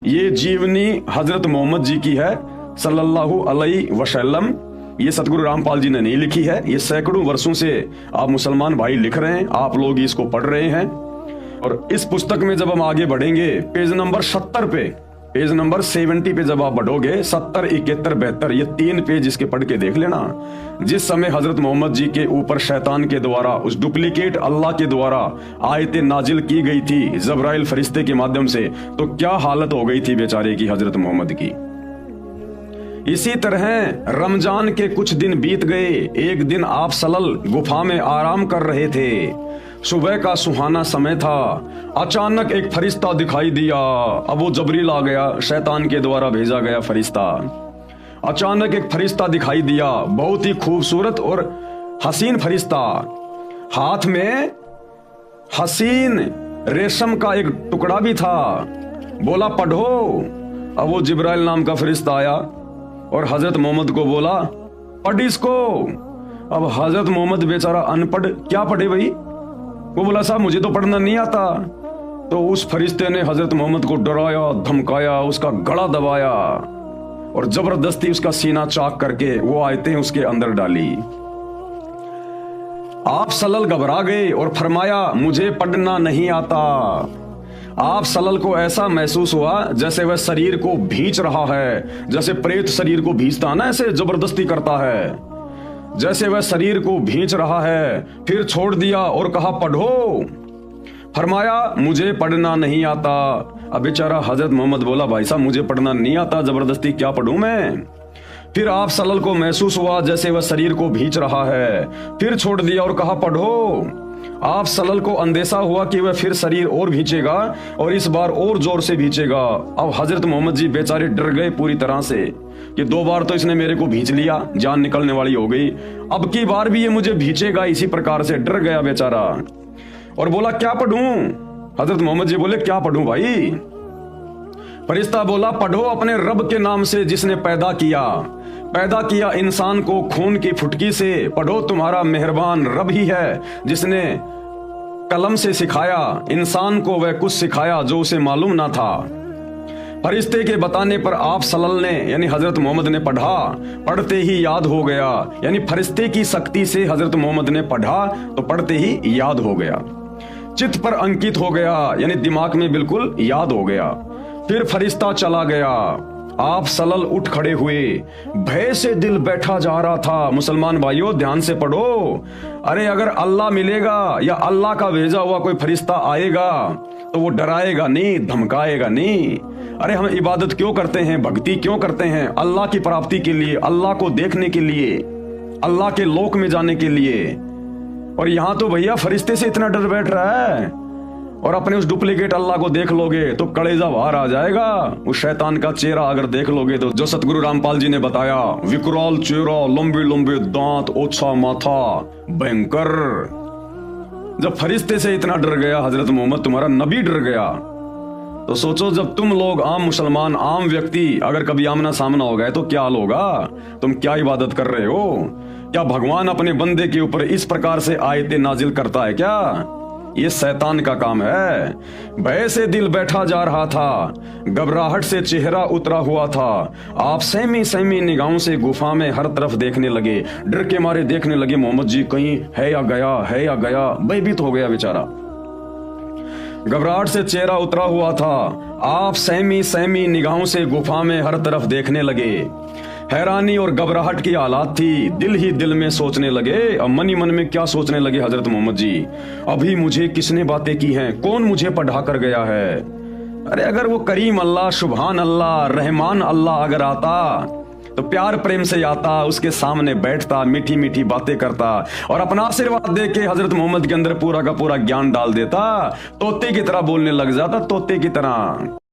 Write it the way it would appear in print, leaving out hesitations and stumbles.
ये जीवनी हजरत मोहम्मद जी की है सल्लल्लाहु अलैहि वसल्लम। ये सतगुरु रामपाल जी ने नहीं लिखी है। ये सैकड़ों वर्षों से आप मुसलमान भाई लिख रहे हैं, आप लोग इसको पढ़ रहे हैं। और इस पुस्तक में जब हम आगे बढ़ेंगे पेज नंबर 70 पे, पेज नंबर 70 पे जब आप बढ़ोगे 70, 71, 72 ये 3 पेज इसके पढ़ के देख लेना। जिस समय हजरत मोहम्मद जी के ऊपर शैतान के द्वारा, उस डुप्लीकेट अल्लाह के द्वारा आयतें नाजिल की गई थी जबराइल फरिश्ते के माध्यम से, तो क्या हालत हो गई थी बेचारे की हजरत मोहम्मद की। इसी तरह रमजान के कुछ दिन बीत गए। एक दिन आप सलल गुफा में आराम कर रहे थे। सुबह का सुहाना समय था। अचानक एक फरिश्ता दिखाई दिया। अब वो जबरील आ गया, शैतान के द्वारा भेजा गया फरिश्ता। अचानक एक फरिश्ता दिखाई दिया, बहुत ही खूबसूरत और हसीन फरिश्ता। हाथ में हसीन रेशम का एक टुकड़ा भी था। बोला पढ़ो। अब वो जिब्राइल नाम का फरिश्ता आया और हजरत मोहम्मद को बोला पढ़ इसको। अब हजरत मोहम्मद बेचारा अनपढ़, क्या पढ़े भाई। वो बोला साहब मुझे तो पढ़ना नहीं आता। तो उस फरिश्ते ने हजरत मोहम्मद को डराया, धमकाया, उसका गला दबाया और जबरदस्ती उसका सीना चाक करके वो आयतें उसके अंदर डाली। आप सलल घबरा गए और फरमाया मुझे पढ़ना नहीं आता। आप सलल को ऐसा महसूस हुआ जैसे वह शरीर को भींच रहा है, जैसे प्रेत शरीर को भींचता ना, ऐसे जबरदस्ती करता है, जैसे वह शरीर को भींच रहा है। फिर छोड़ दिया और कहा पढ़ो। फरमाया मुझे पढ़ना नहीं आता। अब बेचारा हजरत मोहम्मद बोला भाई साहब मुझे पढ़ना नहीं आता, जबरदस्ती क्या पढ़ूं मैं। फिर आप सलल को महसूस हुआ जैसे वह शरीर को भींच रहा है। फिर छोड़ दिया और कहा पढ़ो। आप सलल को अंदेशा हुआ कि वह फिर शरीर और भींचेगा और इस बार और जोर से भींचेगा। अब हजरत मोहम्मद जी बेचारे डर गए पूरी तरह से कि 2 बार तो इसने मेरे को भींच लिया, जान निकलने वाली हो गई, अब की बार भी ये मुझे भींचेगा। इसी प्रकार से डर गया बेचारा और बोला क्या पढ़ूं। हजरत मोहम्मद जी बोले क्या पढ़ूं भाई। फरिश्ता बोला पढ़ो अपने रब के नाम से जिसने पैदा किया इंसान को खून की फुटकी से। पढ़ो तुम्हारा मेहरबान रब ही है जिसने कलम से सिखाया इंसान को वह कुछ सिखाया जो उसे मालूम ना था। फरिश्ते के बताने पर आप सलल ने यानी हजरत मोहम्मद ने पढ़ा, पढ़ते ही याद हो गया। यानी फरिश्ते की शक्ति से हजरत मोहम्मद ने पढ़ा तो पढ़ते ही याद हो गया, चित्त पर अंकित हो गया, यानी दिमाग में बिल्कुल याद हो गया। फिर फरिश्ता चला गया। आप सलल उठ खड़े हुए, भय से दिल बैठा जा रहा था। मुसलमान भाइयों ध्यान से पढ़ो। अरे अगर अल्लाह मिलेगा या अल्लाह का भेजा हुआ कोई फरिश्ता आएगा तो वो डराएगा नहीं, धमकाएगा नहीं। अरे हम इबादत क्यों करते हैं, भक्ति क्यों करते हैं? अल्लाह की प्राप्ति के लिए, अल्लाह को देखने के लिए, अल्लाह के लोक में जाने के लिए। और यहाँ तो भैया फरिश्ते से इतना डर बैठ रहा है और अपने उस डुप्लीकेट अल्लाह को देख लोगे तो कलेजा बाहर आ जाएगा। उस शैतान का चेहरा अगर देख लोगे तो, जो सतगुरु रामपाल जी ने बताया, विकराल चेहरा, लंबे लंबे दांत, ओछा माथा, भयंकर। जब फरिश्ते से इतना डर गया हजरत मोहम्मद, तुम्हारा नबी डर गया, तो सोचो जब तुम लोग आम मुसलमान, आम व्यक्ति अगर कभी आमना सामना हो गए तो क्या हाल होगा। तुम क्या इबादत कर रहे हो? क्या भगवान अपने बंदे के ऊपर इस प्रकार से आयतें नाजिल करता है क्या? ये शैतान का काम है। भय से दिल बैठा जा रहा था, घबराहट से चेहरा उतरा हुआ था। आप सहमी सहमी निगाहों से गुफा में हर तरफ देखने लगे, डर के मारे देखने लगे मोहम्मद जी कहीं है या गया, है या गया। भयभीत हो गया बेचारा, घबराहट से चेहरा उतरा हुआ था। आप सहमी सहमी निगाहों से गुफा में हर तरफ देखने लगे। हैरानी और घबराहट की हालात थी। दिल ही दिल में सोचने लगे। अब मन ही मन में क्या सोचने लगे हजरत मोहम्मद जी, अभी मुझे किसने बातें की हैं, कौन मुझे पढ़ा कर गया है। अरे अगर वो करीम अल्लाह, सुभान अल्लाह, रहमान अल्लाह अगर आता तो प्यार प्रेम से आता, उसके सामने बैठता, मीठी मीठी बातें करता और अपना आशीर्वाद दे के हजरत मोहम्मद के अंदर पूरा का पूरा ज्ञान डाल देता। तोते की तरह बोलने लग जाता, तोते की तरह।